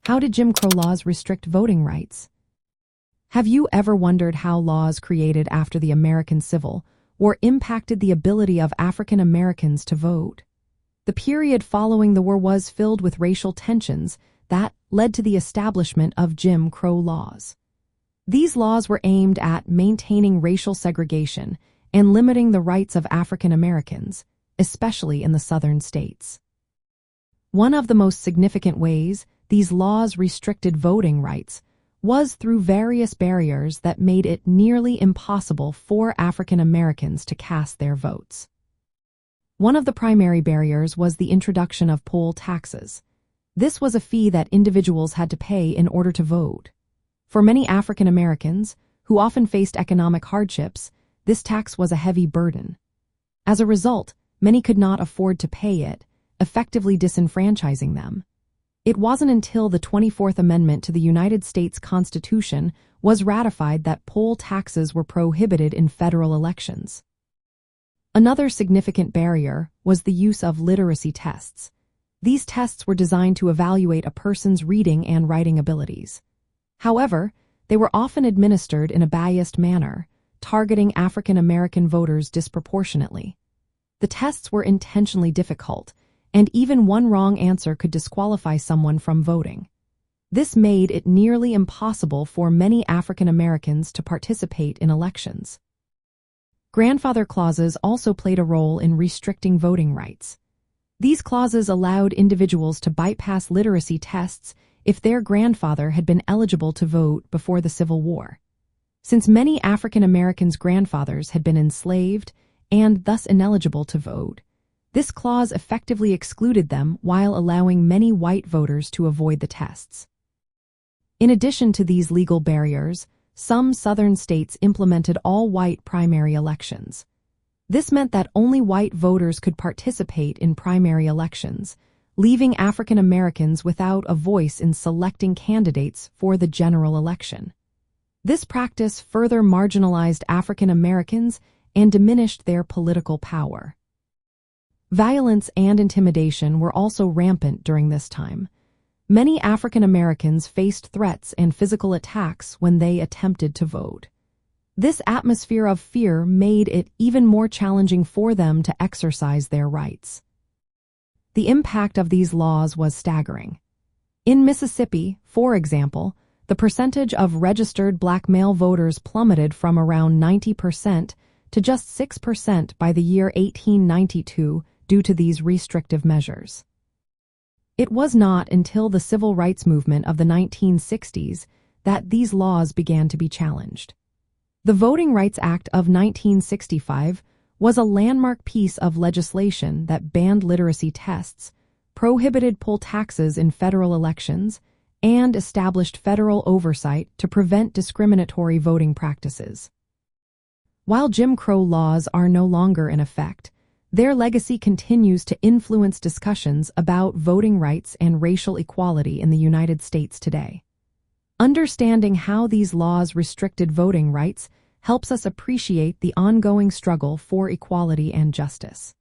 How did Jim Crow laws restrict voting rights? Have you ever wondered how laws created after the American Civil War impacted the ability of African Americans to vote? The period following the war was filled with racial tensions that led to the establishment of Jim Crow laws. These laws were aimed at maintaining racial segregation and limiting the rights of African Americans, especially in the southern states. One of the most significant ways these laws restricted voting rights was through various barriers that made it nearly impossible for African Americans to cast their votes. One of the primary barriers was the introduction of poll taxes. This was a fee that individuals had to pay in order to vote. For many African Americans, who often faced economic hardships, this tax was a heavy burden. As a result, many could not afford to pay it, effectively disenfranchising them. It wasn't until the 24th Amendment to the United States Constitution was ratified that poll taxes were prohibited in federal elections. Another significant barrier was the use of literacy tests. These tests were designed to evaluate a person's reading and writing abilities. However, they were often administered in a biased manner, targeting African American voters disproportionately. The tests were intentionally difficult, and even one wrong answer could disqualify someone from voting. This made it nearly impossible for many African Americans to participate in elections. Grandfather clauses also played a role in restricting voting rights. These clauses allowed individuals to bypass literacy tests if their grandfather had been eligible to vote before the Civil War. Since many African Americans' grandfathers had been enslaved and thus ineligible to vote, this clause effectively excluded them while allowing many white voters to avoid the tests. In addition to these legal barriers, some southern states implemented all-white primary elections. This meant that only white voters could participate in primary elections, leaving African Americans without a voice in selecting candidates for the general election. This practice further marginalized African Americans and diminished their political power. Violence and intimidation were also rampant during this time. Many African Americans faced threats and physical attacks when they attempted to vote. This atmosphere of fear made it even more challenging for them to exercise their rights. The impact of these laws was staggering. In Mississippi, for example, the percentage of registered black male voters plummeted from around 90% to just 6% by the year 1892 due to these restrictive measures. It was not until the civil rights movement of the 1960s that these laws began to be challenged. The Voting Rights Act of 1965 was a landmark piece of legislation that banned literacy tests, prohibited poll taxes in federal elections, and established federal oversight to prevent discriminatory voting practices. While Jim Crow laws are no longer in effect, their legacy continues to influence discussions about voting rights and racial equality in the United States today. Understanding how these laws restricted voting rights helps us appreciate the ongoing struggle for equality and justice.